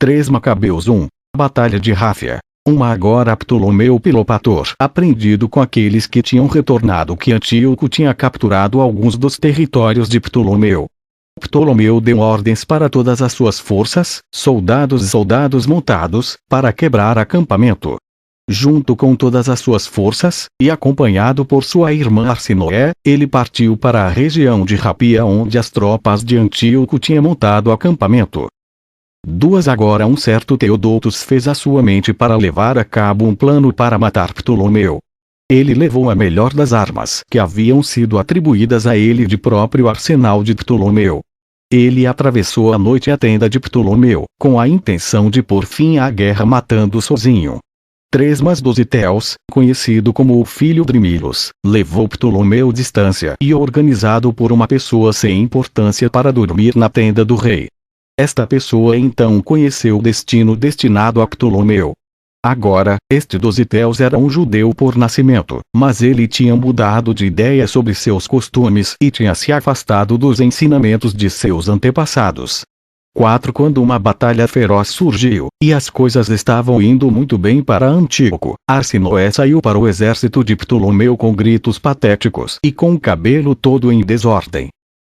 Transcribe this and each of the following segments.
3 Macabeus 1. Batalha de Ráfia. Agora Ptolomeu Pilopator, aprendido com aqueles que tinham retornado que Antíoco tinha capturado alguns dos territórios de Ptolomeu. Ptolomeu deu ordens para todas as suas forças, soldados e soldados montados, para quebrar acampamento. Junto com todas as suas forças, e acompanhado por sua irmã Arsinoé, ele partiu para a região de Rapia onde as tropas de Antíoco tinham montado acampamento. 2 Agora um certo Teodotos fez a sua mente para levar a cabo um plano para matar Ptolomeu. Ele levou a melhor das armas que haviam sido atribuídas a ele de próprio arsenal de Ptolomeu. Ele atravessou à noite a tenda de Ptolomeu, com a intenção de pôr fim à guerra matando sozinho. 3 Mas Dositeus, conhecido como o filho de Milos, levou Ptolomeu distância e organizado por uma pessoa sem importância para dormir na tenda do rei. Esta pessoa então conheceu o destino destinado a Ptolomeu. Agora, este Dositeus era um judeu por nascimento, mas ele tinha mudado de ideia sobre seus costumes e tinha se afastado dos ensinamentos de seus antepassados. 4 Quando uma batalha feroz surgiu, e as coisas estavam indo muito bem para Antíoco, Arsinoé saiu para o exército de Ptolomeu com gritos patéticos e com o cabelo todo em desordem.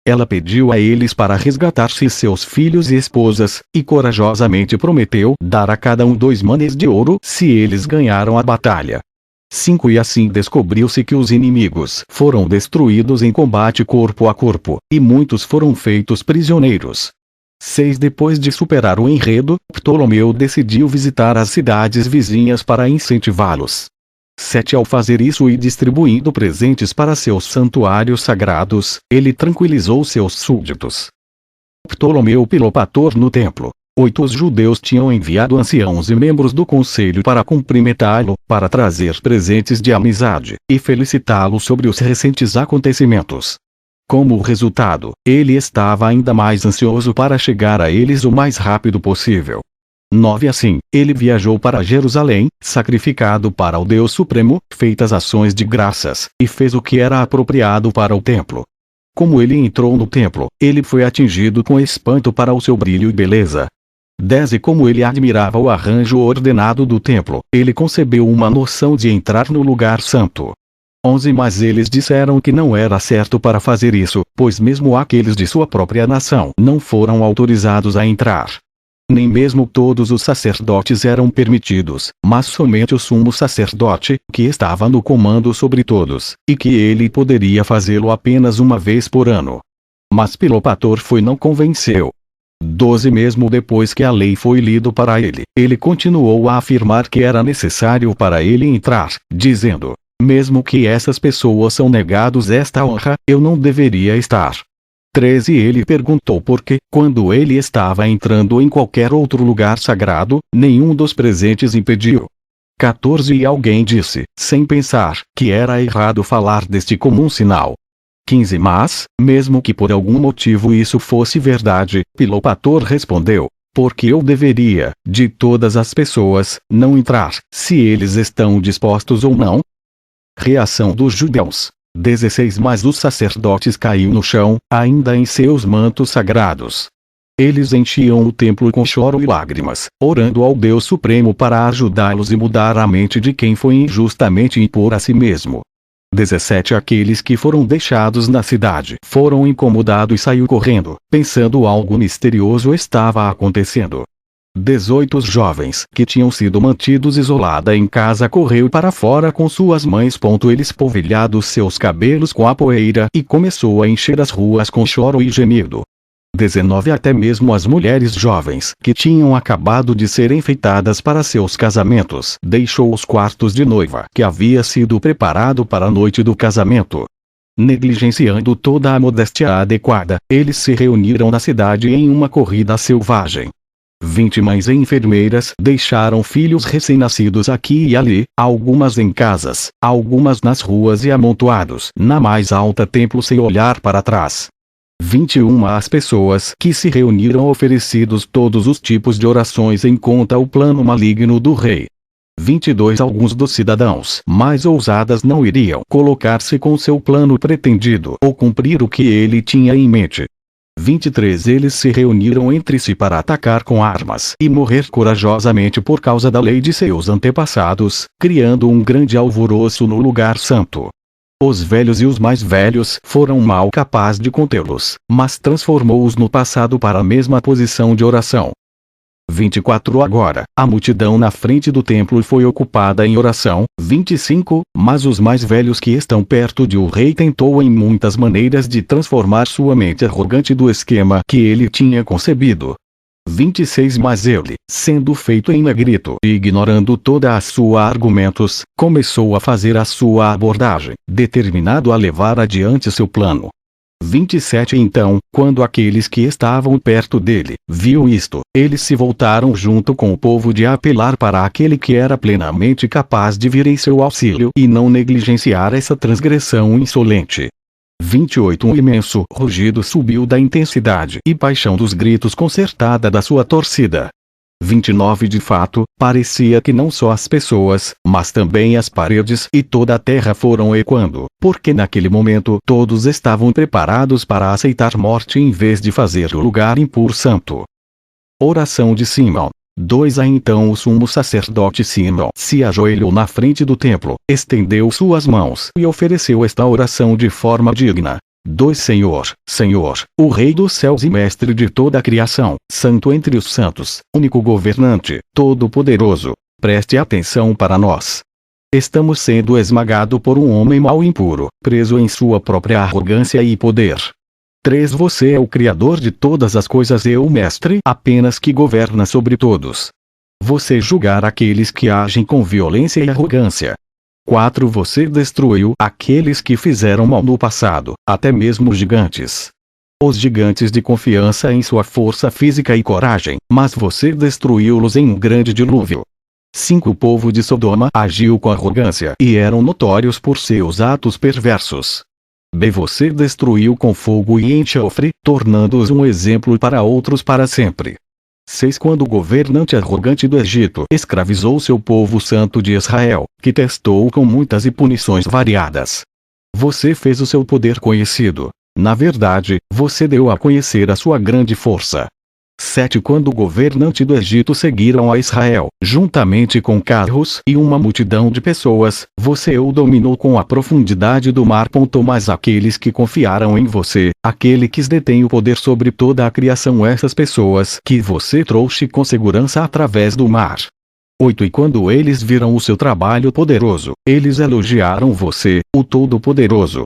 Ela pediu a eles para resgatar-se seus filhos e esposas, e corajosamente prometeu dar a cada um 2 manes de ouro se eles ganharam a batalha. 5 E assim descobriu-se que os inimigos foram destruídos em combate corpo a corpo, e muitos foram feitos prisioneiros. 6 Depois de superar o enredo, Ptolomeu decidiu visitar as cidades vizinhas para incentivá-los. 7 Ao fazer isso e distribuindo presentes para seus santuários sagrados, ele tranquilizou seus súditos. Ptolomeu Pilopator no templo. 8 Os judeus tinham enviado anciãos e membros do conselho para cumprimentá-lo, para trazer presentes de amizade, e felicitá-lo sobre os recentes acontecimentos. Como resultado, ele estava ainda mais ansioso para chegar a eles o mais rápido possível. 9 Assim, ele viajou para Jerusalém, sacrificado para o Deus Supremo, feitas ações de graças, e fez o que era apropriado para o templo. Como ele entrou no templo, ele foi atingido com espanto para o seu brilho e beleza. 10 E como ele admirava o arranjo ordenado do templo, ele concebeu uma noção de entrar no lugar santo. 11 Mas eles disseram que não era certo para fazer isso, pois mesmo aqueles de sua própria nação não foram autorizados a entrar. Nem mesmo todos os sacerdotes eram permitidos, mas somente o sumo sacerdote, que estava no comando sobre todos, e que ele poderia fazê-lo apenas uma vez por ano. Mas Pilopator não convenceu. 12 Mesmo depois que a lei foi lida para ele, ele continuou a afirmar que era necessário para ele entrar, dizendo: mesmo que essas pessoas são negados esta honra, eu não deveria estar. 13 Ele perguntou por que, quando ele estava entrando em qualquer outro lugar sagrado, nenhum dos presentes impediu. 14 E alguém disse, sem pensar, que era errado falar deste comum sinal. 15 Mas, mesmo que por algum motivo isso fosse verdade, Pilopator respondeu: porque eu deveria, de todas as pessoas, não entrar, se eles estão dispostos ou não? Reação dos judeus. 16 Mas os sacerdotes caíam no chão, ainda em seus mantos sagrados. Eles enchiam o templo com choro e lágrimas, orando ao Deus Supremo para ajudá-los e mudar a mente de quem foi injustamente impor a si mesmo. 17 Aqueles que foram deixados na cidade foram incomodados e saiu correndo, pensando algo misterioso estava acontecendo. 18 Os jovens que tinham sido mantidos isolada em casa correu para fora com suas mães. Eles polvilhados seus cabelos com a poeira e começou a encher as ruas com choro e gemido. 19 Até mesmo as mulheres jovens que tinham acabado de ser enfeitadas para seus casamentos deixou os quartos de noiva que havia sido preparado para a noite do casamento. Negligenciando toda a modéstia adequada, eles se reuniram na cidade em uma corrida selvagem. 20 Mães e enfermeiras deixaram filhos recém-nascidos aqui e ali, algumas em casas, algumas nas ruas e amontoados na mais alta templo sem olhar para trás. 21 As pessoas que se reuniram oferecidos todos os tipos de orações em conta o plano maligno do rei. 22 Alguns dos cidadãos mais ousadas não iriam colocar-se com seu plano pretendido ou cumprir o que ele tinha em mente. 23 Eles se reuniram entre si para atacar com armas e morrer corajosamente por causa da lei de seus antepassados, criando um grande alvoroço no lugar santo. Os velhos e os mais velhos foram mal capaz de contê-los, mas transformou-os no passado para a mesma posição de oração. 24 Agora, a multidão na frente do templo foi ocupada em oração. 25 Mas os mais velhos que estão perto de o rei tentou em muitas maneiras de transformar sua mente arrogante do esquema que ele tinha concebido. 26 Mas ele, sendo feito em negrito e ignorando toda a sua argumentos, começou a fazer a sua abordagem, determinado a levar adiante seu plano. 27 Então, quando aqueles que estavam perto dele viu isto, eles se voltaram junto com o povo de apelar para aquele que era plenamente capaz de vir em seu auxílio e não negligenciar essa transgressão insolente. 28 Um imenso rugido subiu da intensidade e paixão dos gritos concertada da sua torcida. 29 De fato, parecia que não só as pessoas, mas também as paredes e toda a terra foram ecoando, porque naquele momento todos estavam preparados para aceitar morte em vez de fazer o lugar impuro santo. Oração de Simão. 2 Então o sumo sacerdote Simão se ajoelhou na frente do templo, estendeu suas mãos e ofereceu esta oração de forma digna. 2 Senhor, Senhor, o Rei dos céus e Mestre de toda a criação, Santo entre os santos, único governante, todo-poderoso, preste atenção para nós. Estamos sendo esmagados por um homem mau e impuro, preso em sua própria arrogância e poder. 3 Você é o Criador de todas as coisas e o Mestre apenas que governa sobre todos. Você julgar aqueles que agem com violência e arrogância. 4 Você destruiu aqueles que fizeram mal no passado, até mesmo os gigantes. Os gigantes de confiança em sua força física e coragem, mas você destruiu-los em um grande dilúvio. 5 O povo de Sodoma agiu com arrogância e eram notórios por seus atos perversos. B Você destruiu com fogo e enxofre, tornando-os um exemplo para outros para sempre. 6 Quando o governante arrogante do Egito escravizou seu povo santo de Israel, que testou com muitas e punições variadas. Você fez o seu poder conhecido. Na verdade, você deu a conhecer a sua grande força. 7 Quando o governante do Egito seguiram a Israel, juntamente com carros e uma multidão de pessoas, você o dominou com a profundidade do mar. Mas aqueles que confiaram em você, aquele que detém o poder sobre toda a criação, essas pessoas que você trouxe com segurança através do mar. 8 E quando eles viram o seu trabalho poderoso, eles elogiaram você, o Todo-Poderoso.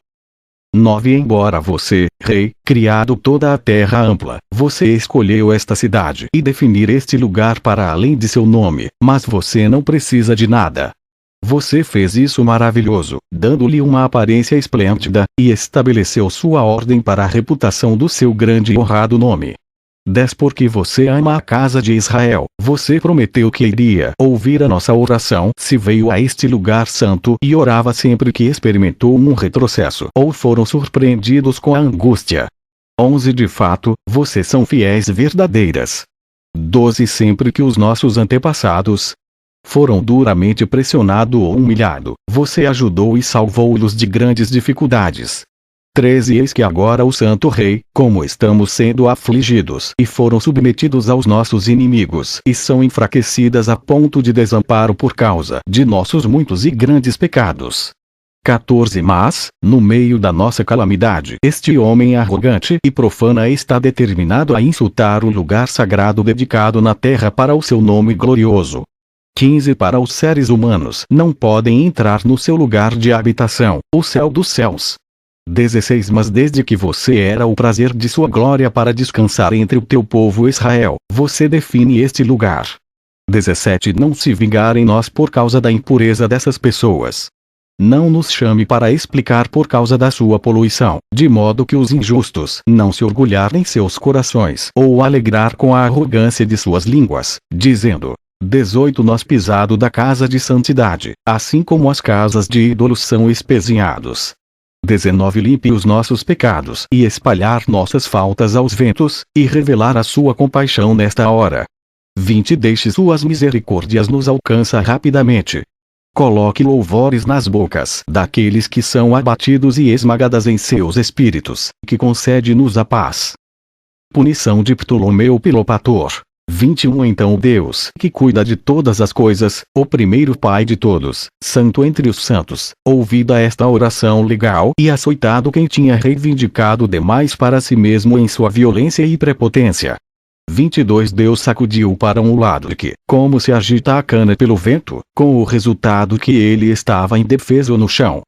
9 Embora você, rei, criado toda a terra ampla, você escolheu esta cidade e definir este lugar para além de seu nome, mas você não precisa de nada. Você fez isso maravilhoso, dando-lhe uma aparência esplêndida, e estabeleceu sua ordem para a reputação do seu grande e honrado nome. 10 Porque você ama a casa de Israel, você prometeu que iria ouvir a nossa oração se veio a este lugar santo e orava sempre que experimentou um retrocesso ou foram surpreendidos com a angústia. 11 De fato, vocês são fiéis verdadeiras. 12 Sempre que os nossos antepassados foram duramente pressionados ou humilhados, você ajudou e salvou-los de grandes dificuldades. 13 Eis que agora o Santo Rei, como estamos sendo afligidos e foram submetidos aos nossos inimigos e são enfraquecidas a ponto de desamparo por causa de nossos muitos e grandes pecados. 14 Mas, no meio da nossa calamidade, este homem arrogante e profana está determinado a insultar o lugar sagrado dedicado na terra para o seu nome glorioso. 15 Para os seres humanos não podem entrar no seu lugar de habitação, o céu dos céus. 16 Mas desde que você era o prazer de sua glória para descansar entre o teu povo Israel, você define este lugar. 17 Não se vingar em nós por causa da impureza dessas pessoas. Não nos chame para explicar por causa da sua poluição, de modo que os injustos não se orgulharem em seus corações ou alegrar com a arrogância de suas línguas, dizendo: 18 Nós pisado da casa de santidade, assim como as casas de ídolos são espezinhados. 19 Limpe os nossos pecados e espalhar nossas faltas aos ventos, e revelar a sua compaixão nesta hora. 20 Deixe suas misericórdias nos alcançar rapidamente. Coloque louvores nas bocas daqueles que são abatidos e esmagadas em seus espíritos, que concede-nos a paz. Punição de Ptolomeu Pilopator. 21 Então o Deus que cuida de todas as coisas, o primeiro Pai de todos, santo entre os santos, ouvida esta oração legal e açoitado quem tinha reivindicado demais para si mesmo em sua violência e prepotência. 22 Deus sacudiu para um lado que, como se agita a cana pelo vento, com o resultado que ele estava indefeso no chão.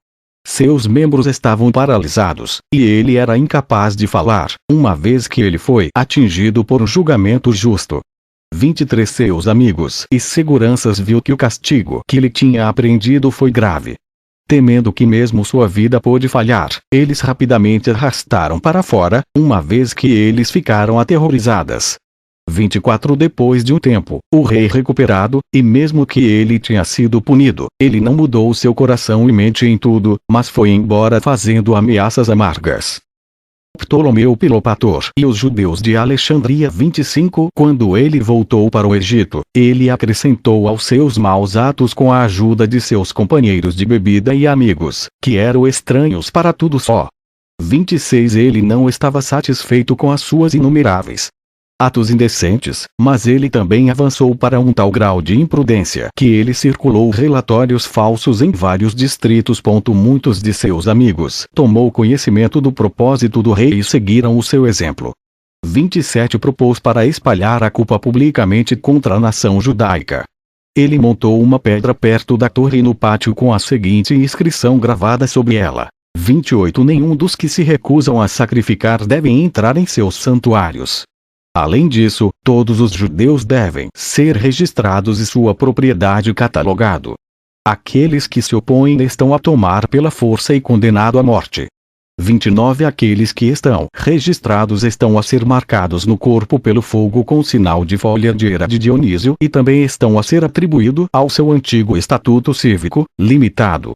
Seus membros estavam paralisados, e ele era incapaz de falar, uma vez que ele foi atingido por um julgamento justo. 23 Seus amigos e seguranças viu que o castigo que lhe tinha aprendido foi grave. Temendo que mesmo sua vida pôde falhar, eles rapidamente arrastaram para fora, uma vez que eles ficaram aterrorizadas. 24 Depois de um tempo, o rei recuperado, e mesmo que ele tinha sido punido, ele não mudou seu coração e mente em tudo, mas foi embora fazendo ameaças amargas. Ptolomeu Pilopator e os judeus de Alexandria 25 Quando ele voltou para o Egito, ele acrescentou aos seus maus atos com a ajuda de seus companheiros de bebida e amigos, que eram estranhos para tudo só. 26 Ele não estava satisfeito com as suas inumeráveis atos indecentes, mas ele também avançou para um tal grau de imprudência que ele circulou relatórios falsos em vários distritos. Muitos de seus amigos tomou conhecimento do propósito do rei e seguiram o seu exemplo. 27 Propôs para espalhar a culpa publicamente contra a nação judaica. Ele montou uma pedra perto da torre no pátio com a seguinte inscrição gravada sobre ela: 28 Nenhum dos que se recusam a sacrificar devem entrar em seus santuários. Além disso, todos os judeus devem ser registrados e sua propriedade catalogado. Aqueles que se opõem estão a tomar pela força e condenado à morte. 29 Aqueles que estão registrados estão a ser marcados no corpo pelo fogo com sinal de folha de era de Dionísio e também estão a ser atribuído ao seu antigo estatuto cívico, limitado.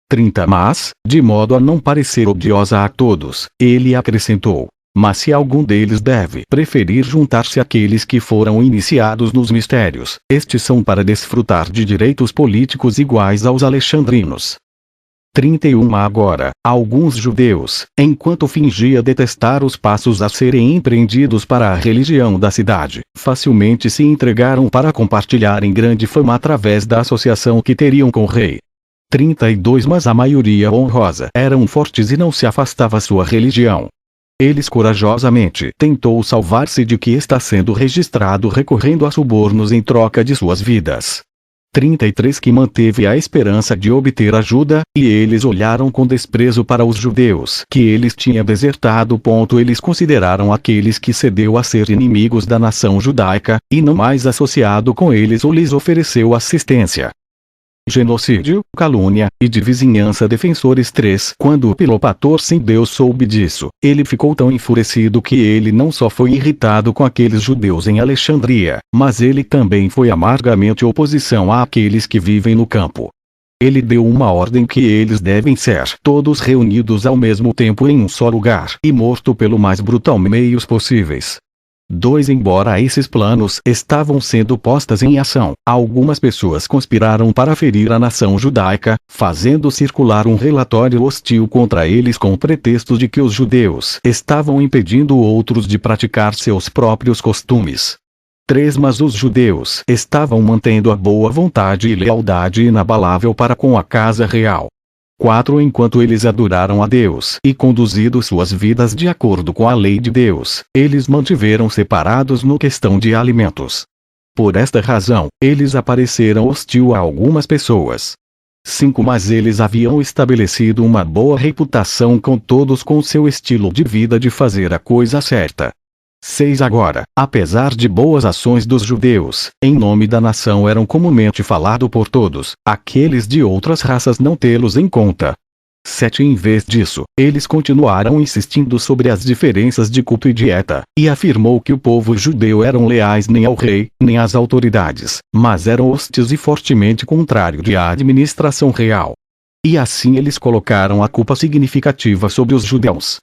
30 Mas, de modo a não parecer odiosa a todos, ele acrescentou: mas se algum deles deve preferir juntar-se àqueles que foram iniciados nos mistérios, estes são para desfrutar de direitos políticos iguais aos alexandrinos. 31 Agora, alguns judeus, enquanto fingia detestar os passos a serem empreendidos para a religião da cidade, facilmente se entregaram para compartilharem grande fama através da associação que teriam com o rei. 32 Mas a maioria honrosa eram fortes e não se afastava sua religião. Eles corajosamente tentou salvar-se de que está sendo registrado recorrendo a subornos em troca de suas vidas. 33 Que manteve a esperança de obter ajuda, e eles olharam com desprezo para os judeus que eles tinham desertado. Eles consideraram aqueles que cedeu a ser inimigos da nação judaica, e não mais associado com eles ou lhes ofereceu assistência. Genocídio, calúnia, e de vizinhança. Defensores 3 Quando o Pilopator sem Deus soube disso, ele ficou tão enfurecido que ele não só foi irritado com aqueles judeus em Alexandria, mas ele também foi amargamente oposição àqueles que vivem no campo. Ele deu uma ordem que eles devem ser todos reunidos ao mesmo tempo em um só lugar e morto pelo mais brutal meios possíveis. 2 Embora esses planos estavam sendo postos em ação, algumas pessoas conspiraram para ferir a nação judaica, fazendo circular um relatório hostil contra eles com o pretexto de que os judeus estavam impedindo outros de praticar seus próprios costumes. 3 Mas os judeus estavam mantendo a boa vontade e lealdade inabalável para com a casa real. 4 Enquanto eles adoraram a Deus e conduzido suas vidas de acordo com a lei de Deus, eles mantiveram separados no questão de alimentos. Por esta razão, eles apareceram hostil a algumas pessoas. 5 Mas eles haviam estabelecido uma boa reputação com todos com seu estilo de vida de fazer a coisa certa. 6 Agora, apesar de boas ações dos judeus, em nome da nação eram comumente falado por todos, aqueles de outras raças não tê-los em conta. 7 Em vez disso, eles continuaram insistindo sobre as diferenças de culto e dieta, e afirmou que o povo judeu eram leais nem ao rei, nem às autoridades, mas eram hostis e fortemente contrário à administração real. E assim eles colocaram a culpa significativa sobre os judeus.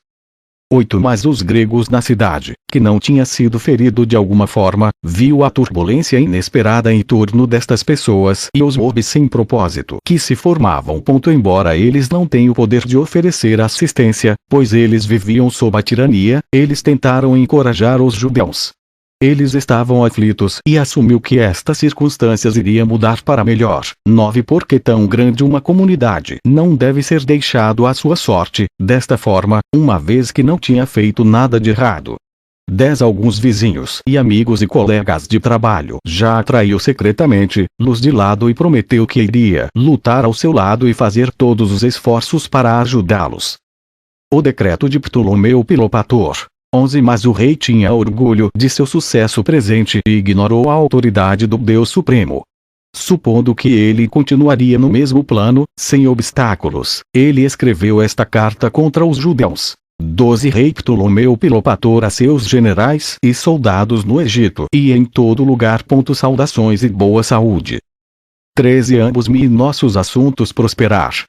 8 Mas os gregos na cidade, que não tinha sido ferido de alguma forma, viu a turbulência inesperada em torno destas pessoas e os mobs sem propósito que se formavam. Embora eles não tenham o poder de oferecer assistência, pois eles viviam sob a tirania, eles tentaram encorajar os judeus. Eles estavam aflitos e assumiu que estas circunstâncias iriam mudar para melhor. 9 Porque tão grande uma comunidade não deve ser deixado à sua sorte, desta forma, uma vez que não tinha feito nada de errado. 10 Alguns vizinhos e amigos e colegas de trabalho já atraiu secretamente Luz de lado e prometeu que iria lutar ao seu lado e fazer todos os esforços para ajudá-los. O decreto de Ptolomeu Pilopator. 11 Mas o rei tinha orgulho de seu sucesso presente e ignorou a autoridade do Deus Supremo. Supondo que ele continuaria no mesmo plano, sem obstáculos, ele escreveu esta carta contra os judeus. 12 Rei Ptolomeu Pilopator a seus generais e soldados no Egito e em todo lugar. Saudações e boa saúde. 13 Ambos-me e nossos assuntos prosperar.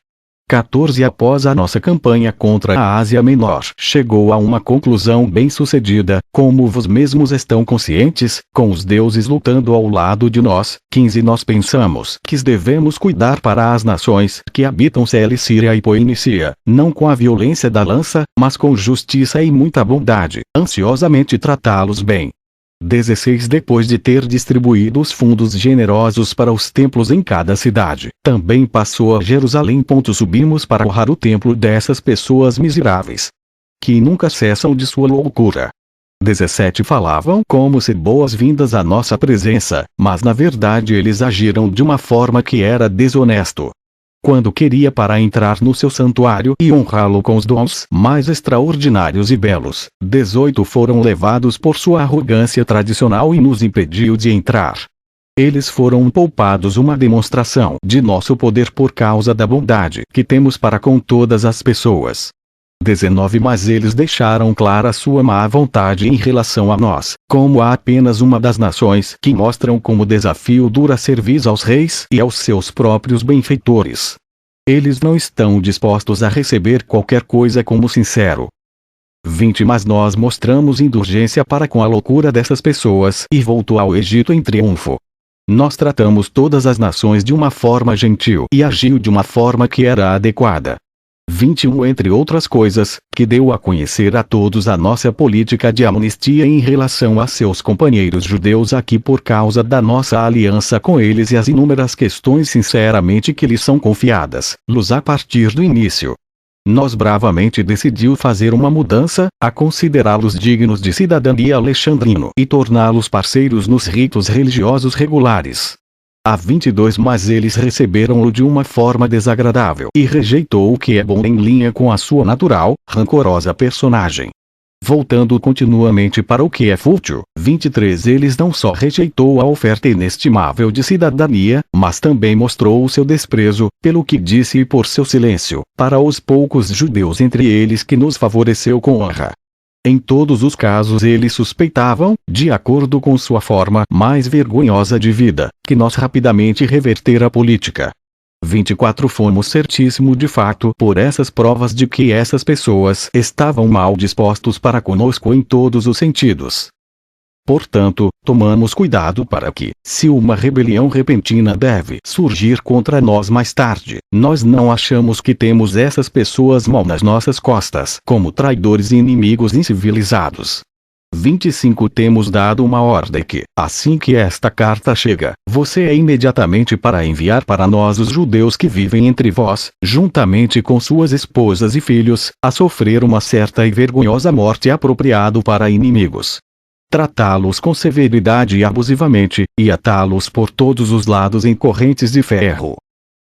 14 Após a nossa campanha contra a Ásia Menor chegou a uma conclusão bem-sucedida, como vós mesmos estão conscientes, com os deuses lutando ao lado de nós. 15 Nós pensamos que devemos cuidar para as nações que habitam Cilicia e Poinícia, não com a violência da lança, mas com justiça e muita bondade, ansiosamente tratá-los bem. 16 Depois de ter distribuído os fundos generosos para os templos em cada cidade, também passou a Jerusalém. Subimos para honrar o templo dessas pessoas miseráveis, que nunca cessam de sua loucura. 17 Falavam como se boas-vindas à nossa presença, mas na verdade eles agiram de uma forma que era desonesto. Quando queria para entrar no seu santuário e honrá-lo com os dons mais extraordinários e belos, 18 Foram levados por sua arrogância tradicional e nos impediu de entrar. Eles foram poupados uma demonstração de nosso poder por causa da bondade que temos para com todas as pessoas. 19 Mas eles deixaram clara sua má vontade em relação a nós, como há apenas uma das nações que mostram como desafio dura servir aos reis e aos seus próprios benfeitores. Eles não estão dispostos a receber qualquer coisa como sincero. 20 Mas nós mostramos indulgência para com a loucura dessas pessoas e voltou ao Egito em triunfo. Nós tratamos todas as nações de uma forma gentil e agiu de uma forma que era adequada. 21 Entre outras coisas, que deu a conhecer a todos a nossa política de amnistia em relação a seus companheiros judeus aqui por causa da nossa aliança com eles e as inúmeras questões sinceramente que lhes são confiadas, Luz a partir do início. Nós bravamente decidiu fazer uma mudança, a considerá-los dignos de cidadania alexandrino e torná-los parceiros nos ritos religiosos regulares. A 22 Mas eles receberam-o de uma forma desagradável e rejeitou o que é bom em linha com a sua natural, rancorosa personagem. Voltando continuamente para o que é fútil. 23 Eles não só rejeitou a oferta inestimável de cidadania, mas também mostrou o seu desprezo, pelo que disse e por seu silêncio, para os poucos judeus entre eles que nos favoreceu com honra. Em todos os casos eles suspeitavam, de acordo com sua forma mais vergonhosa de vida, que nós rapidamente reverter a política. 24 Fomos certíssimo de fato por essas provas de que essas pessoas estavam mal dispostos para conosco em todos os sentidos. Portanto, tomamos cuidado para que, se uma rebelião repentina deve surgir contra nós mais tarde, nós não achamos que temos essas pessoas mal nas nossas costas como traidores e inimigos incivilizados. 25 Temos dado uma ordem que, assim que esta carta chega, você é imediatamente para enviar para nós os judeus que vivem entre vós, juntamente com suas esposas e filhos, a sofrer uma certa e vergonhosa morte apropriado para inimigos. Tratá-los com severidade e abusivamente, e atá-los por todos os lados em correntes de ferro.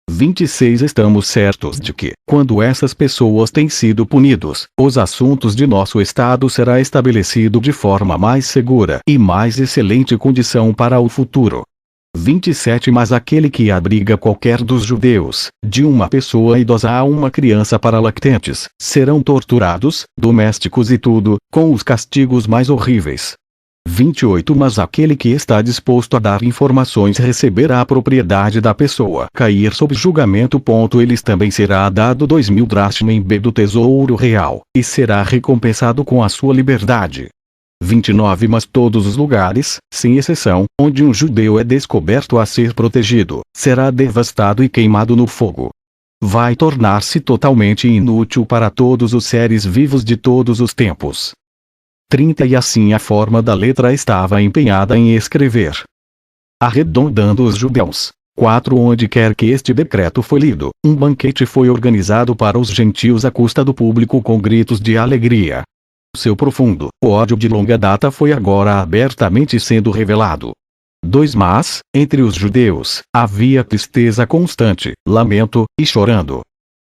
26 Estamos certos de que, quando essas pessoas têm sido punidos, os assuntos de nosso Estado será estabelecido de forma mais segura e mais excelente condição para o futuro. 27 Mas aquele que abriga qualquer dos judeus, de uma pessoa idosa a uma criança para lactentes, serão torturados, domésticos e tudo, com os castigos mais horríveis. 28 Mas aquele que está disposto a dar informações receberá a propriedade da pessoa cair sob julgamento. Eles também será dado 2.000 dracmas do tesouro real, e será recompensado com a sua liberdade. 29 Mas todos os lugares, sem exceção, onde um judeu é descoberto a ser protegido, será devastado e queimado no fogo. Vai tornar-se totalmente inútil para todos os seres vivos de todos os tempos. 30 E assim a forma da letra estava empenhada em escrever. Arredondando os judeus. 4 Onde quer que este decreto foi lido, um banquete foi organizado para os gentios à custa do público com gritos de alegria. Seu profundo ódio de longa data foi agora abertamente sendo revelado. 2 Mas, entre os judeus, havia tristeza constante, lamento, e chorando.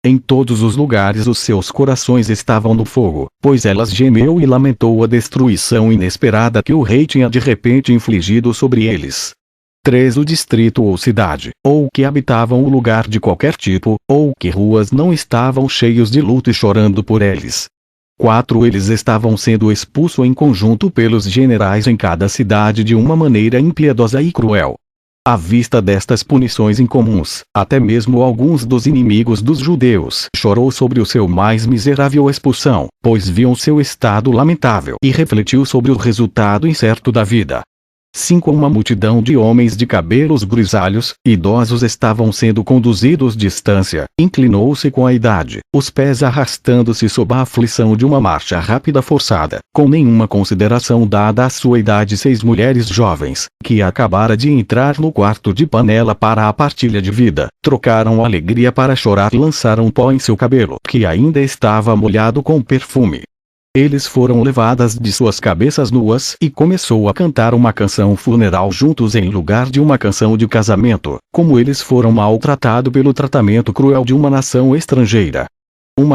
Em todos os lugares os seus corações estavam no fogo, pois elas gemeu e lamentou a destruição inesperada que o rei tinha de repente infligido sobre eles. 3 O distrito ou cidade, ou que habitavam o lugar de qualquer tipo, ou que ruas não estavam cheios de luto e chorando por eles. 4 Eles estavam sendo expulsos em conjunto pelos generais em cada cidade de uma maneira impiedosa e cruel. À vista destas punições incomuns, até mesmo alguns dos inimigos dos judeus chorou sobre o seu mais miserável expulsão, pois viam seu estado lamentável e refletiu sobre o resultado incerto da vida. 5 Uma multidão de homens de cabelos grisalhos, idosos estavam sendo conduzidos distância, inclinou-se com a idade, os pés arrastando-se sob a aflição de uma marcha rápida forçada, com nenhuma consideração dada à sua idade. 6 Mulheres jovens, que acabara de entrar no quarto de panela para a partilha de vida, trocaram alegria para chorar e lançaram pó em seu cabelo, que ainda estava molhado com perfume. Eles foram levadas de suas cabeças nuas e começou a cantar uma canção funeral juntos em lugar de uma canção de casamento, como eles foram maltratados pelo tratamento cruel de uma nação estrangeira.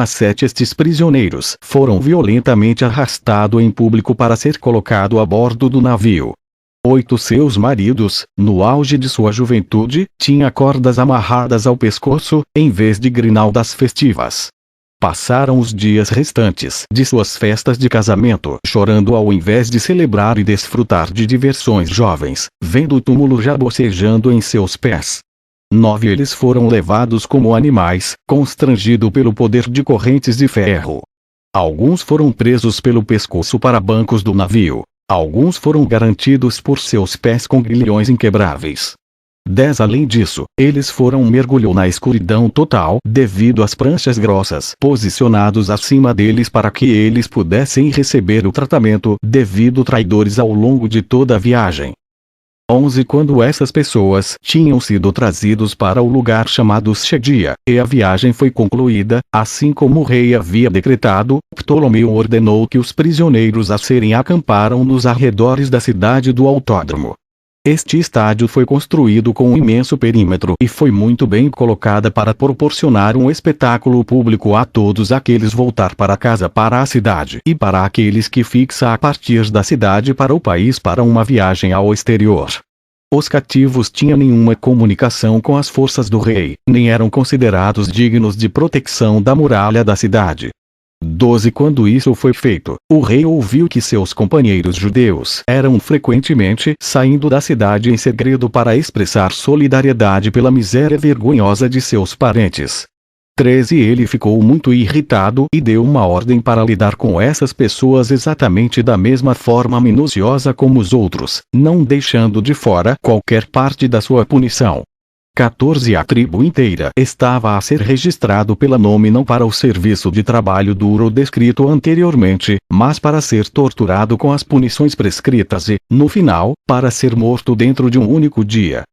7 Estes prisioneiros foram violentamente arrastados em público para ser colocado a bordo do navio. 8 Seus maridos, no auge de sua juventude, tinham cordas amarradas ao pescoço, em vez de grinaldas festivas. Passaram os dias restantes de suas festas de casamento chorando ao invés de celebrar e desfrutar de diversões jovens, vendo o túmulo já bocejando em seus pés. 9 Eles foram levados como animais, constrangidos pelo poder de correntes de ferro. Alguns foram presos pelo pescoço para bancos do navio. Alguns foram garantidos por seus pés com grilhões inquebráveis. 10 Além disso, eles foram mergulhados na escuridão total devido às pranchas grossas posicionados acima deles para que eles pudessem receber o tratamento devido traidores ao longo de toda a viagem. 11 Quando essas pessoas tinham sido trazidos para o lugar chamado Shedia, e a viagem foi concluída, assim como o rei havia decretado, Ptolomeu ordenou que os prisioneiros a serem acamparam nos arredores da cidade do autódromo. Este estádio foi construído com um imenso perímetro e foi muito bem colocada para proporcionar um espetáculo público a todos aqueles voltar para casa para a cidade e para aqueles que fixam a partir da cidade para o país para uma viagem ao exterior. Os cativos tinham nenhuma comunicação com as forças do rei, nem eram considerados dignos de proteção da muralha da cidade. 12 Quando isso foi feito, o rei ouviu que seus companheiros judeus eram frequentemente saindo da cidade em segredo para expressar solidariedade pela miséria vergonhosa de seus parentes. 13 Ele ficou muito irritado e deu uma ordem para lidar com essas pessoas exatamente da mesma forma minuciosa como os outros, não deixando de fora qualquer parte da sua punição. 14 A tribo inteira estava a ser registrado pela nome não para o serviço de trabalho duro descrito anteriormente, mas para ser torturado com as punições prescritas e, no final, para ser morto dentro de um único dia.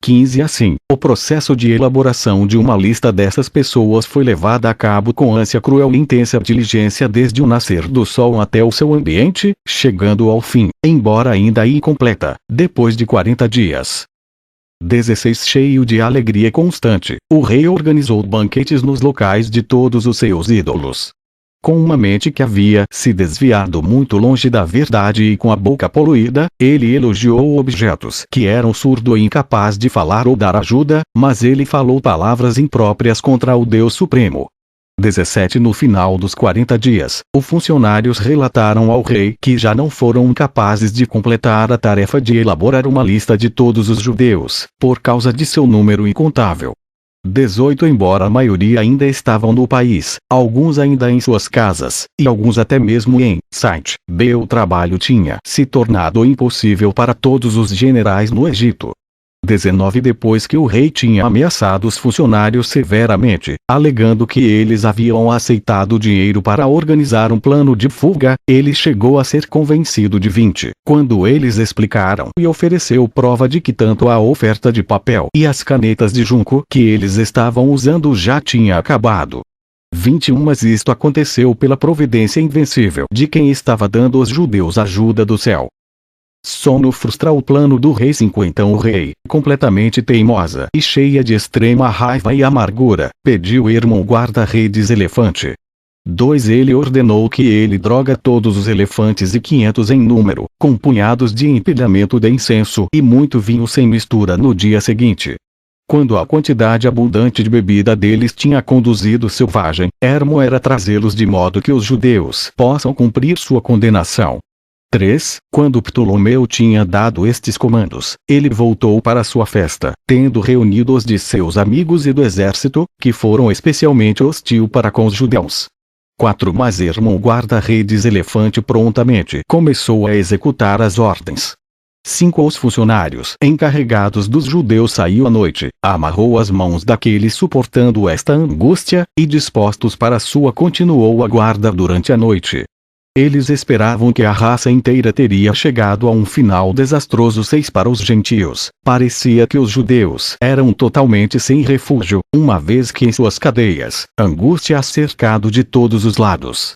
15 Assim, o processo de elaboração de uma lista dessas pessoas foi levado a cabo com ânsia cruel e intensa diligência desde o nascer do sol até o seu ambiente, chegando ao fim, embora ainda incompleta, depois de 40 dias. 16 Cheio de alegria constante, o rei organizou banquetes nos locais de todos os seus ídolos. Com uma mente que havia se desviado muito longe da verdade e com a boca poluída, ele elogiou objetos que eram surdo e incapaz de falar ou dar ajuda, mas ele falou palavras impróprias contra o Deus Supremo. 17 No final dos 40 dias, os funcionários relataram ao rei que já não foram capazes de completar a tarefa de elaborar uma lista de todos os judeus, por causa de seu número incontável. 18 Embora a maioria ainda estavam no país, alguns ainda em suas casas, e alguns até mesmo em site B. O trabalho tinha se tornado impossível para todos os generais no Egito. 19 Depois que o rei tinha ameaçado os funcionários severamente, alegando que eles haviam aceitado dinheiro para organizar um plano de fuga, ele chegou a ser convencido de 20, quando eles explicaram e ofereceu prova de que tanto a oferta de papel e as canetas de junco que eles estavam usando já tinha acabado. 21 Mas isto aconteceu pela providência invencível de quem estava dando aos judeus ajuda do céu. Sono frustra o plano do rei. 5 Então o rei, completamente teimosa e cheia de extrema raiva e amargura, pediu Hermon guarda-redes elefante. 2 Ele ordenou que ele droga todos os elefantes e 500 em número, com punhados de empilhamento de incenso e muito vinho sem mistura no dia seguinte. Quando a quantidade abundante de bebida deles tinha conduzido selvagem, Hermon era trazê-los de modo que os judeus possam cumprir sua condenação. 3 Quando Ptolomeu tinha dado estes comandos, ele voltou para sua festa, tendo reunido os de seus amigos e do exército, que foram especialmente hostil para com os judeus. 4 Mas Hermon guarda-redes elefante prontamente começou a executar as ordens. 5 Os funcionários encarregados dos judeus saiu à noite, amarrou as mãos daqueles suportando esta angústia, e dispostos para sua continuou a guarda durante a noite. Eles esperavam que a raça inteira teria chegado a um final desastroso. 6 Para os gentios, parecia que os judeus eram totalmente sem refúgio, uma vez que em suas cadeias, angústia cercado de todos os lados.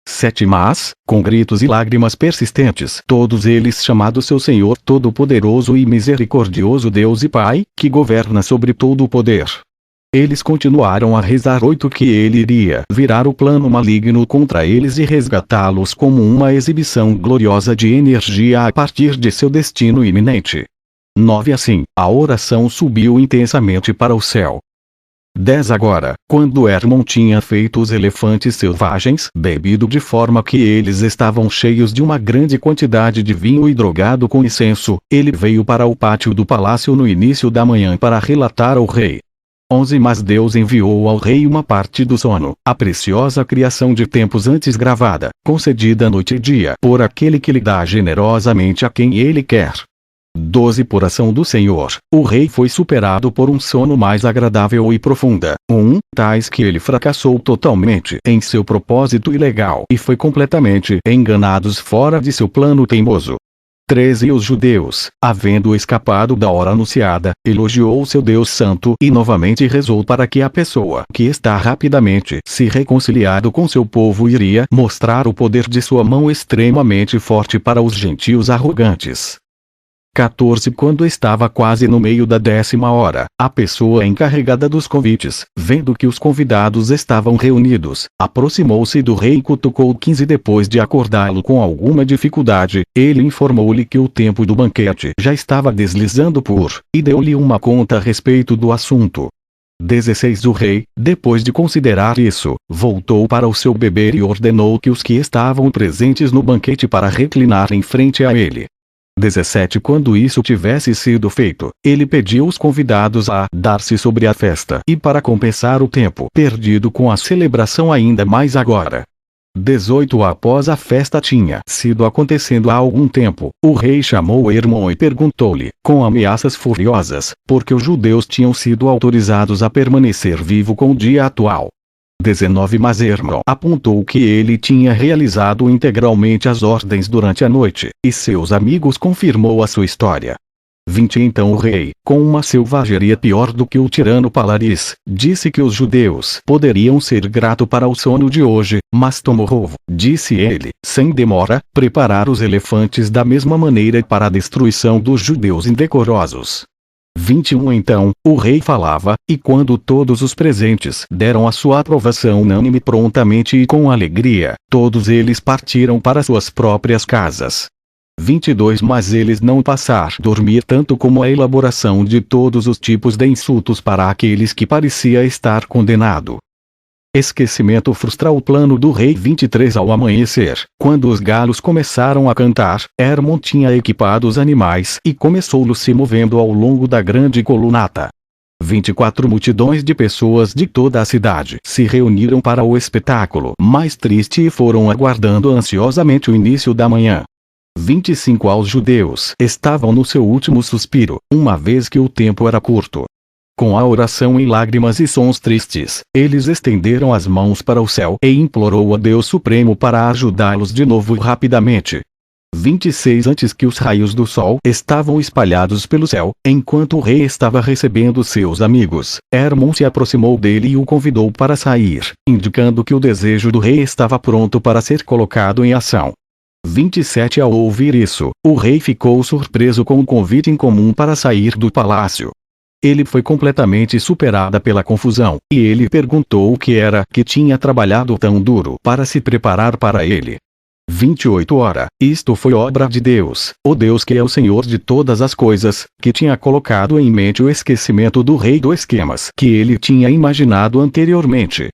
7 Mas, com gritos e lágrimas persistentes, todos eles chamados seu Senhor Todo-Poderoso e Misericordioso Deus e Pai, que governa sobre todo o poder. Eles continuaram a rezar. 8 Que ele iria virar o plano maligno contra eles e resgatá-los como uma exibição gloriosa de energia a partir de seu destino iminente. 9 Assim, a oração subiu intensamente para o céu. 10 Agora, quando Hermon tinha feito os elefantes selvagens bebido de forma que eles estavam cheios de uma grande quantidade de vinho e drogado com incenso, ele veio para o pátio do palácio no início da manhã para relatar ao rei. 11 Mas Deus enviou ao rei uma parte do sono, a preciosa criação de tempos antes gravada, concedida noite e dia por aquele que lhe dá generosamente a quem ele quer. 12 Por ação do Senhor, o rei foi superado por um sono mais agradável e profunda. Tais que ele fracassou totalmente em seu propósito ilegal e foi completamente enganados fora de seu plano teimoso. 13 Os judeus, havendo escapado da hora anunciada, elogiou seu Deus Santo e novamente rezou para que a pessoa que está rapidamente se reconciliado com seu povo iria mostrar o poder de sua mão extremamente forte para os gentios arrogantes. 14 Quando estava quase no meio da 10ª hora, a pessoa encarregada dos convites, vendo que os convidados estavam reunidos, aproximou-se do rei e cutucou. 15 Depois de acordá-lo com alguma dificuldade, ele informou-lhe que o tempo do banquete já estava deslizando e deu-lhe uma conta a respeito do assunto. 16 O rei, depois de considerar isso, voltou para o seu beber e ordenou que os que estavam presentes no banquete para reclinar em frente a ele. 17 Quando isso tivesse sido feito, ele pediu os convidados a dar-se sobre a festa e para compensar o tempo perdido com a celebração ainda mais agora. 18 Após a festa tinha sido acontecendo há algum tempo, o rei chamou Hermon e perguntou-lhe, com ameaças furiosas, por que os judeus tinham sido autorizados a permanecer vivo com o dia atual. 19 Mas Hermon apontou que ele tinha realizado integralmente as ordens durante a noite, e seus amigos confirmou a sua história. 20 Então o rei, com uma selvageria pior do que o tirano Palaris, disse que os judeus poderiam ser grato para o sono de hoje, mas Tomorrow, disse ele, sem demora, preparar os elefantes da mesma maneira para a destruição dos judeus indecorosos. 21 Então, o rei falava, e quando todos os presentes deram a sua aprovação unânime prontamente e com alegria, todos eles partiram para suas próprias casas. 22 Mas eles não passaram a dormir tanto como a elaboração de todos os tipos de insultos para aqueles que parecia estar condenado. Esquecimento frustra o plano do rei. 23 Ao amanhecer, quando os galos começaram a cantar, Hermon tinha equipado os animais e começou se movendo ao longo da grande colunata. 24 Multidões de pessoas de toda a cidade se reuniram para o espetáculo mais triste e foram aguardando ansiosamente o início da manhã. 25 Aos judeus estavam no seu último suspiro, uma vez que o tempo era curto. Com a oração em lágrimas e sons tristes, eles estenderam as mãos para o céu e implorou a Deus Supremo para ajudá-los de novo rapidamente. 26 Antes que os raios do sol estavam espalhados pelo céu, enquanto o rei estava recebendo seus amigos, Hermon se aproximou dele e o convidou para sair, indicando que o desejo do rei estava pronto para ser colocado em ação. 27 Ao ouvir isso, o rei ficou surpreso com o convite incomum para sair do palácio. Ele foi completamente superada pela confusão, e ele perguntou o que era que tinha trabalhado tão duro para se preparar para ele. 28 Ora, isto foi obra de Deus, o Deus que é o Senhor de todas as coisas, que tinha colocado em mente o esquecimento do rei dos esquemas que ele tinha imaginado anteriormente.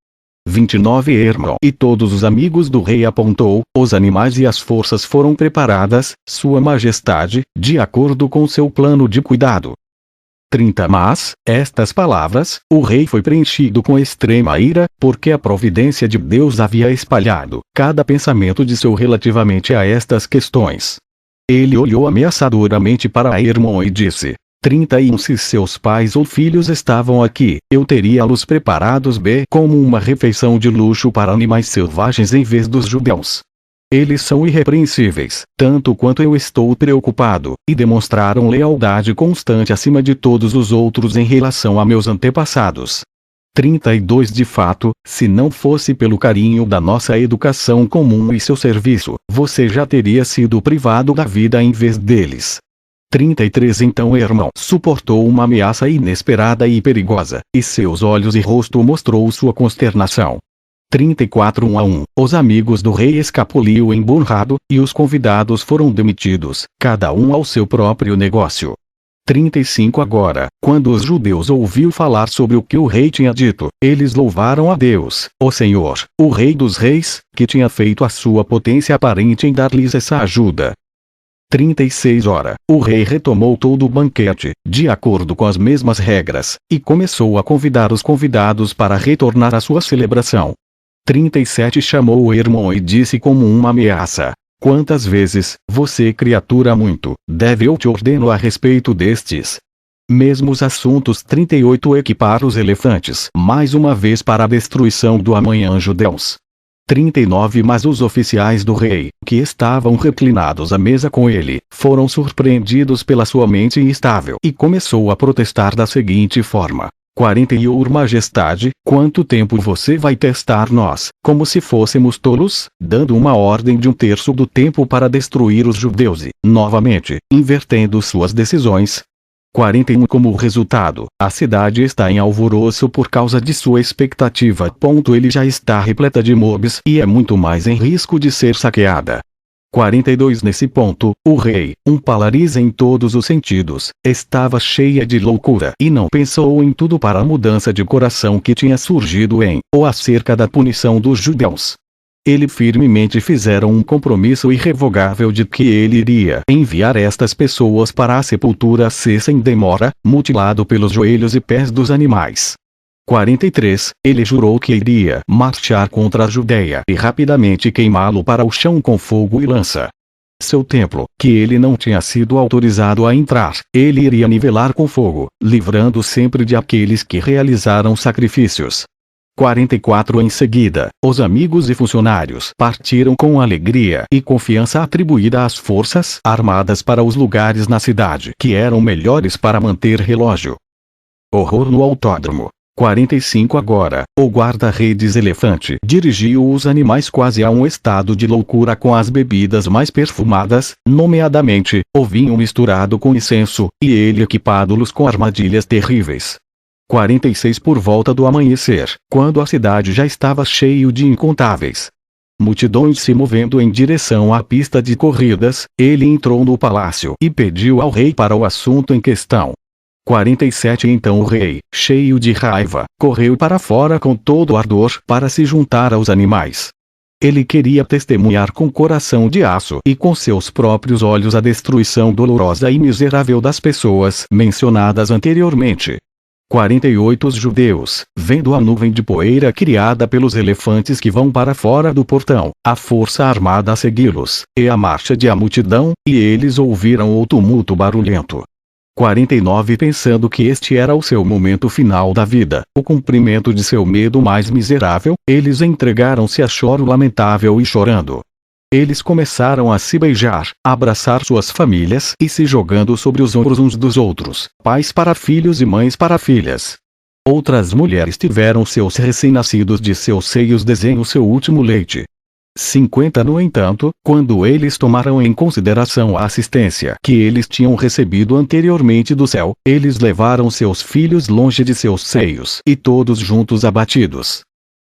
29 Hermon e todos os amigos do rei apontou, os animais e as forças foram preparadas, Sua Majestade, de acordo com seu plano de cuidado. 30 Mas, estas palavras, o rei foi preenchido com extrema ira, porque a providência de Deus havia espalhado cada pensamento de seu relativamente a estas questões. Ele olhou ameaçadoramente para Hermon e disse: 31 Se seus pais ou filhos estavam aqui, eu teria-los preparados como uma refeição de luxo para animais selvagens em vez dos judeus. Eles são irrepreensíveis, tanto quanto eu estou preocupado, e demonstraram lealdade constante acima de todos os outros em relação a meus antepassados. 32 De fato, se não fosse pelo carinho da nossa educação comum e seu serviço, você já teria sido privado da vida em vez deles. 33 Então Hermon suportou uma ameaça inesperada e perigosa, e seus olhos e rosto mostrou sua consternação. 34 1 a 1 Os amigos do rei escapuliu emburrado, e os convidados foram demitidos, cada um ao seu próprio negócio. 35 Agora, quando os judeus ouviram falar sobre o que o rei tinha dito, eles louvaram a Deus, o Senhor, o Rei dos Reis, que tinha feito a sua potência aparente em dar-lhes essa ajuda. 36 Ora, o rei retomou todo o banquete, de acordo com as mesmas regras, e começou a convidar os convidados para retornar à sua celebração. 37 Chamou Hermon e disse como uma ameaça: quantas vezes, você criatura muito, deve eu te ordeno a respeito destes mesmos assuntos. 38 Equipar os elefantes mais uma vez para a destruição do amanhã judeus. 39 Mas os oficiais do rei, que estavam reclinados à mesa com ele, foram surpreendidos pela sua mente instável e começou a protestar da seguinte forma: 40 Your Majestade, quanto tempo você vai testar nós, como se fôssemos tolos, dando uma ordem de 1/3 do tempo para destruir os judeus e, novamente, invertendo suas decisões? 41 Como resultado, a cidade está em alvoroço por causa de sua expectativa. Ele já está repleta de mobs e é muito mais em risco de ser saqueada. 42 Nesse ponto, o rei, um palarisa em todos os sentidos, estava cheia de loucura e não pensou em tudo para a mudança de coração que tinha surgido ou acerca da punição dos judeus. Ele firmemente fizeram um compromisso irrevogável de que ele iria enviar estas pessoas para a sepultura sem demora, mutilado pelos joelhos e pés dos animais. 43 Ele jurou que iria marchar contra a Judeia e rapidamente queimá-lo para o chão com fogo e lança. Seu templo, que ele não tinha sido autorizado a entrar, ele iria nivelar com fogo, livrando sempre de aqueles que realizaram sacrifícios. 44 Em seguida, os amigos e funcionários partiram com alegria e confiança atribuída às forças armadas para os lugares na cidade que eram melhores para manter relógio. Horror no autódromo. 45 Agora, o guarda-redes elefante dirigiu os animais quase a um estado de loucura com as bebidas mais perfumadas, nomeadamente, o vinho misturado com incenso, e ele equipado-los com armadilhas terríveis. 46 Por volta do amanhecer, quando a cidade já estava cheia de incontáveis multidões se movendo em direção à pista de corridas, ele entrou no palácio e pediu ao rei para o assunto em questão. 47 Então o rei, cheio de raiva, correu para fora com todo o ardor para se juntar aos animais. Ele queria testemunhar com coração de aço e com seus próprios olhos a destruição dolorosa e miserável das pessoas mencionadas anteriormente. 48 Os judeus, vendo a nuvem de poeira criada pelos elefantes que vão para fora do portão, a força armada a segui-los, e a marcha de a multidão, e eles ouviram o tumulto barulhento. 49 Pensando que este era o seu momento final da vida, o cumprimento de seu medo mais miserável, eles entregaram-se a choro lamentável e chorando. Eles começaram a se beijar, a abraçar suas famílias e se jogando sobre os ombros uns dos outros, pais para filhos e mães para filhas. Outras mulheres tiveram seus recém-nascidos de seus seios desenho seu último leite. 50 No entanto, quando eles tomaram em consideração a assistência que eles tinham recebido anteriormente do céu, eles levaram seus filhos longe de seus seios e todos juntos abatidos.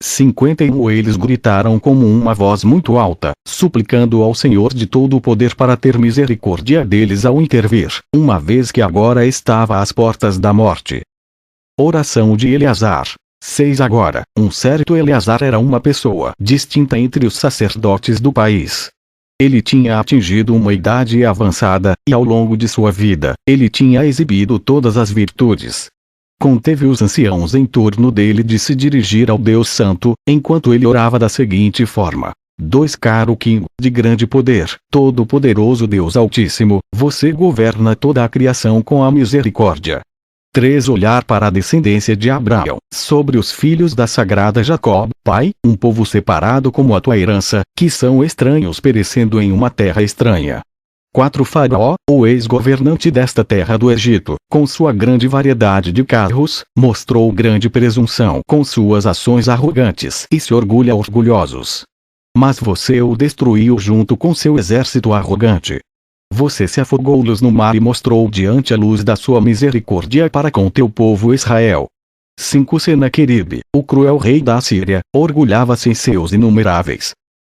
51 Eles gritaram como uma voz muito alta, suplicando ao Senhor de todo o poder para ter misericórdia deles ao intervir, uma vez que agora estava às portas da morte. Oração de Eleazar. 6 Agora, um certo Eleazar era uma pessoa distinta entre os sacerdotes do país. Ele tinha atingido uma idade avançada, e ao longo de sua vida, ele tinha exibido todas as virtudes. Conteve os anciãos em torno dele de se dirigir ao Deus Santo, enquanto ele orava da seguinte forma: 2 Caro King, de grande poder, todo-poderoso Deus Altíssimo, você governa toda a criação com a misericórdia. 3 Olhar para a descendência de Abraão, sobre os filhos da sagrada Jacob, Pai, um povo separado como a tua herança, que são estranhos perecendo em uma terra estranha. 4 Faraó, o ex-governante desta terra do Egito, com sua grande variedade de carros, mostrou grande presunção com suas ações arrogantes e se orgulha orgulhosos. Mas você o destruiu junto com seu exército arrogante. Você se afogou-los no mar e mostrou diante a luz da sua misericórdia para com teu povo Israel. 5 Senaqueribe, o cruel rei da Assíria, orgulhava-se em seus inumeráveis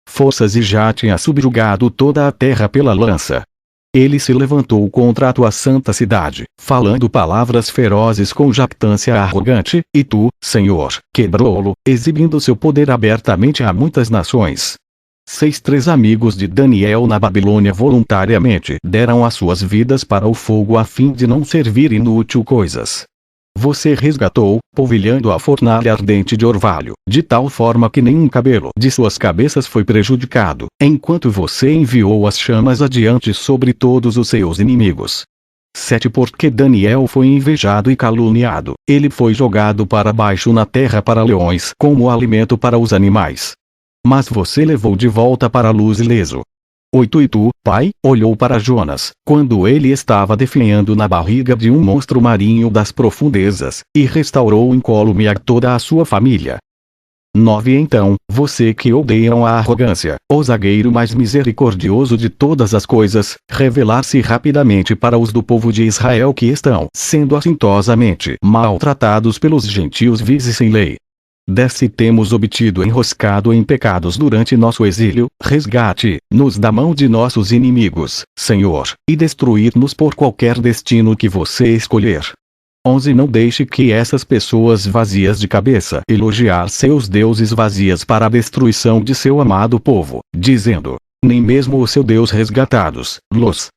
forças e já tinha subjugado toda a terra pela lança. Ele se levantou contra a tua santa cidade, falando palavras ferozes com jactância arrogante, e tu, Senhor, quebrou-lo, exibindo seu poder abertamente a muitas nações. 6 Três amigos de Daniel na Babilônia voluntariamente deram as suas vidas para o fogo a fim de não servir inútil coisas. Você resgatou, polvilhando a fornalha ardente de orvalho, de tal forma que nenhum cabelo de suas cabeças foi prejudicado, enquanto você enviou as chamas adiante sobre todos os seus inimigos. 7 Porque Daniel foi invejado e caluniado, ele foi jogado para baixo na terra para leões como alimento para os animais. Mas você levou de volta para a luz ileso. 8 E tu, Pai, olhou para Jonas, quando ele estava definhando na barriga de um monstro marinho das profundezas, e restaurou incólume a toda a sua família. 9 Então, você que odeiam a arrogância, o zagueiro mais misericordioso de todas as coisas, revelar-se rapidamente para os do povo de Israel que estão sendo assintosamente maltratados pelos gentios vis e sem lei. 10 Temos obtido enroscado em pecados durante nosso exílio, resgate-nos da mão de nossos inimigos, Senhor, e destruir-nos por qualquer destino que você escolher. 11 Não deixe que essas pessoas vazias de cabeça elogiar seus deuses vazias para a destruição de seu amado povo, dizendo: nem mesmo o seu Deus resgatados-los.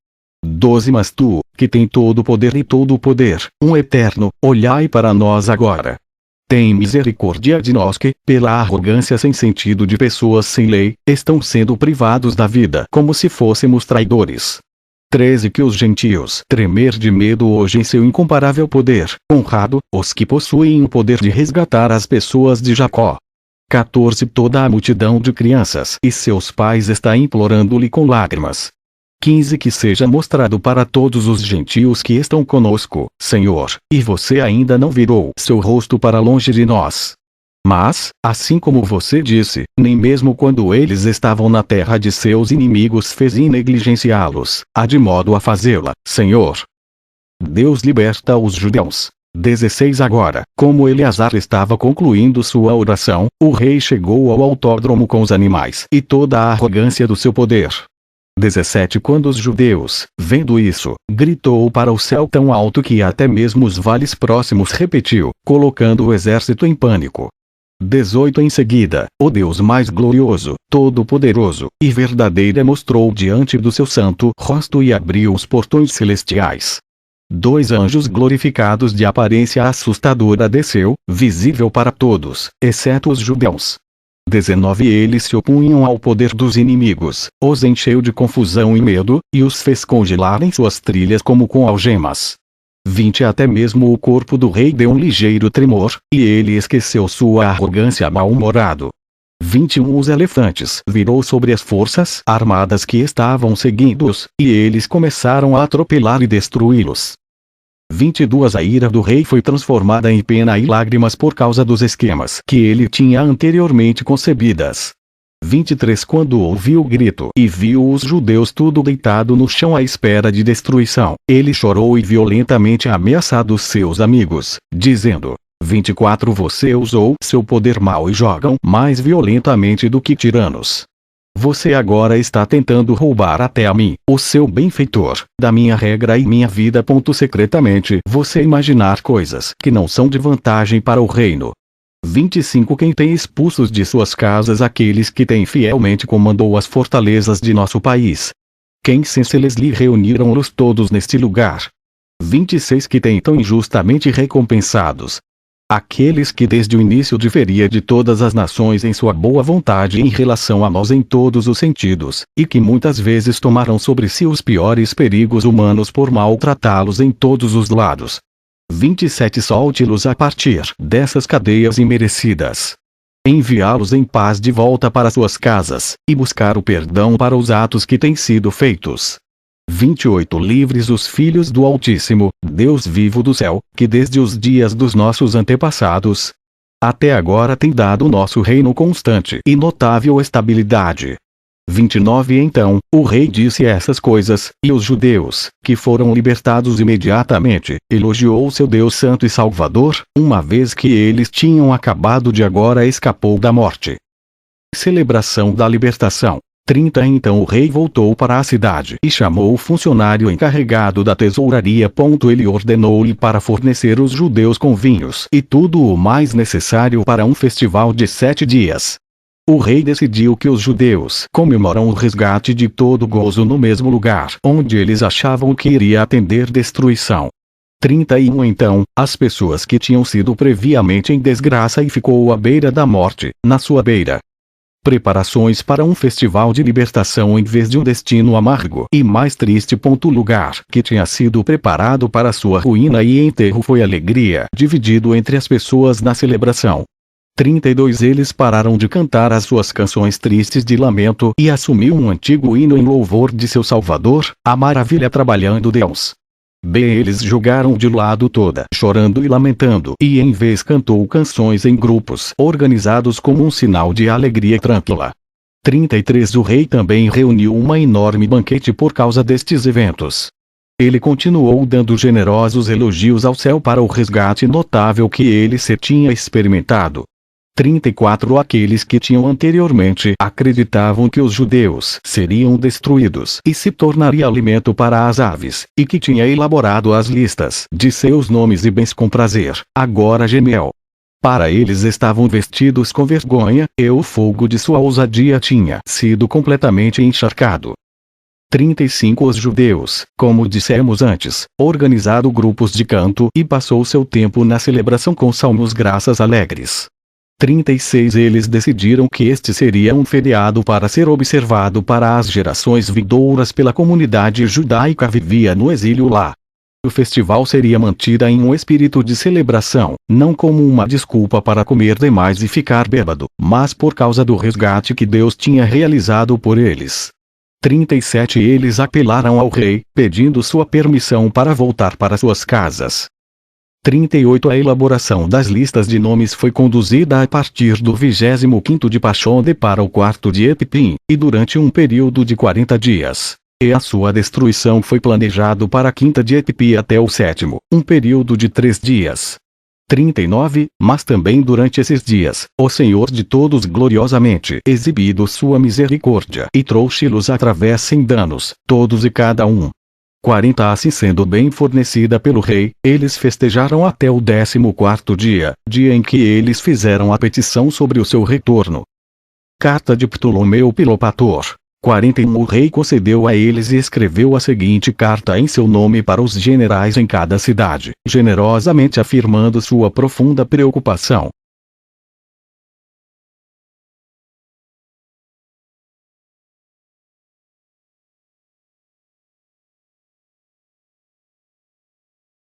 12 Mas tu, que tem todo o poder e todo o poder, um eterno, olhai para nós agora. Tem misericórdia de nós que, pela arrogância sem sentido de pessoas sem lei, estão sendo privados da vida como se fôssemos traidores. 13 Que os gentios tremer de medo hoje em seu incomparável poder, honrado, os que possuem o poder de resgatar as pessoas de Jacó. 14 Toda a multidão de crianças e seus pais está implorando-lhe com lágrimas. 15 Que seja mostrado para todos os gentios que estão conosco, Senhor, e você ainda não virou seu rosto para longe de nós. Mas, assim como você disse, nem mesmo quando eles estavam na terra de seus inimigos fez negligenciá-los, há de modo a fazê-la, Senhor. Deus liberta os judeus. 16 Agora, como Eleazar estava concluindo sua oração, o rei chegou ao autódromo com os animais e toda a arrogância do seu poder. 17 Quando os judeus, vendo isso, gritou para o céu tão alto que até mesmo os vales próximos repetiu, colocando o exército em pânico. 18 Em seguida, o Deus mais glorioso, todo-poderoso, e verdadeiro mostrou diante do seu santo rosto e abriu os portões celestiais. 2 Anjos glorificados de aparência assustadora desceu, visível para todos, exceto os judeus. 19 Eles se opunham ao poder dos inimigos, os encheu de confusão e medo, e os fez congelar em suas trilhas como com algemas. 20 Até mesmo o corpo do rei deu um ligeiro tremor, e ele esqueceu sua arrogância mal-humorado. 21 Os elefantes virou sobre as forças armadas que estavam seguindo-os, e eles começaram a atropelar e destruí-los. 22 A ira do rei foi transformada em pena e lágrimas por causa dos esquemas que ele tinha anteriormente concebidas. 23 Quando ouviu o grito e viu os judeus tudo deitado no chão à espera de destruição, ele chorou e violentamente ameaçado seus amigos, dizendo: 24 Você usou seu poder mal e jogam mais violentamente do que tiranos. Você agora está tentando roubar até a mim, o seu benfeitor, da minha regra e minha vida. Secretamente você imaginar coisas que não são de vantagem para o reino. 25 Quem tem expulsos de suas casas aqueles que tem fielmente comandou as fortalezas de nosso país? Quem sem se lhes lhe reuniram-los todos neste lugar? 26 Que tem tão injustamente recompensados aqueles que desde o início diferia de todas as nações em sua boa vontade em relação a nós em todos os sentidos, e que muitas vezes tomaram sobre si os piores perigos humanos por maltratá-los em todos os lados. 27 Solte-los a partir dessas cadeias imerecidas. Enviá-los em paz de volta para suas casas, e buscar o perdão para os atos que têm sido feitos. 28 Livres os filhos do Altíssimo, Deus vivo do céu, que desde os dias dos nossos antepassados até agora tem dado o nosso reino constante e notável estabilidade. 29 Então, o rei disse essas coisas, e os judeus, que foram libertados imediatamente, elogiou seu Deus Santo e Salvador, uma vez que eles tinham acabado de agora escapou da morte. Celebração da libertação. 30 Então o rei voltou para a cidade e chamou o funcionário encarregado da tesouraria. Ele ordenou-lhe para fornecer os judeus com vinhos e tudo o mais necessário para um festival de 7 dias. O rei decidiu que os judeus comemoram o resgate de todo gozo no mesmo lugar onde eles achavam que iria atender destruição. 31 Então, as pessoas que tinham sido previamente em desgraça e ficou à beira da morte, na sua beira. Preparações para um festival de libertação em vez de um destino amargo e mais triste. Lugar que tinha sido preparado para sua ruína e enterro foi alegria dividido entre as pessoas na celebração. 32 Eles pararam de cantar as suas canções tristes de lamento e assumiu um antigo hino em louvor de seu Salvador, a maravilha trabalhando Deus. Eles jogaram de lado toda, chorando e lamentando, e em vez cantou canções em grupos organizados como um sinal de alegria tranquila. 33 O rei também reuniu uma enorme banquete por causa destes eventos. Ele continuou dando generosos elogios ao céu para o resgate notável que ele se tinha experimentado. 34 Aqueles que tinham anteriormente acreditavam que os judeus seriam destruídos e se tornaria alimento para as aves, e que tinha elaborado as listas de seus nomes e bens com prazer, agora gemeu. Para eles estavam vestidos com vergonha, e o fogo de sua ousadia tinha sido completamente encharcado. 35 Os judeus, como dissemos antes, organizaram grupos de canto e passou seu tempo na celebração com salmos graças alegres. 36 Eles decidiram que este seria um feriado para ser observado para as gerações vindouras pela comunidade judaica vivia no exílio lá. O festival seria mantido em um espírito de celebração, não como uma desculpa para comer demais e ficar bêbado, mas por causa do resgate que Deus tinha realizado por eles. 37 Eles apelaram ao rei, pedindo sua permissão para voltar para suas casas. 38 A elaboração das listas de nomes foi conduzida a partir do 25º de Pachonde para o 4º de Epipim, e durante um período de 40 dias. E a sua destruição foi planejado para a 5ª de Epipi até o 7º, um período de 3 dias. 39. Mas também durante esses dias, o Senhor de todos gloriosamente exibido sua misericórdia e trouxe-los através sem danos, todos e cada um. 40. Assim sendo bem fornecida pelo rei, eles festejaram até o 14º dia, dia em que eles fizeram a petição sobre o seu retorno. Carta de Ptolomeu Pilopator. 41. O rei concedeu a eles e escreveu a seguinte carta em seu nome para os generais em cada cidade, generosamente afirmando sua profunda preocupação,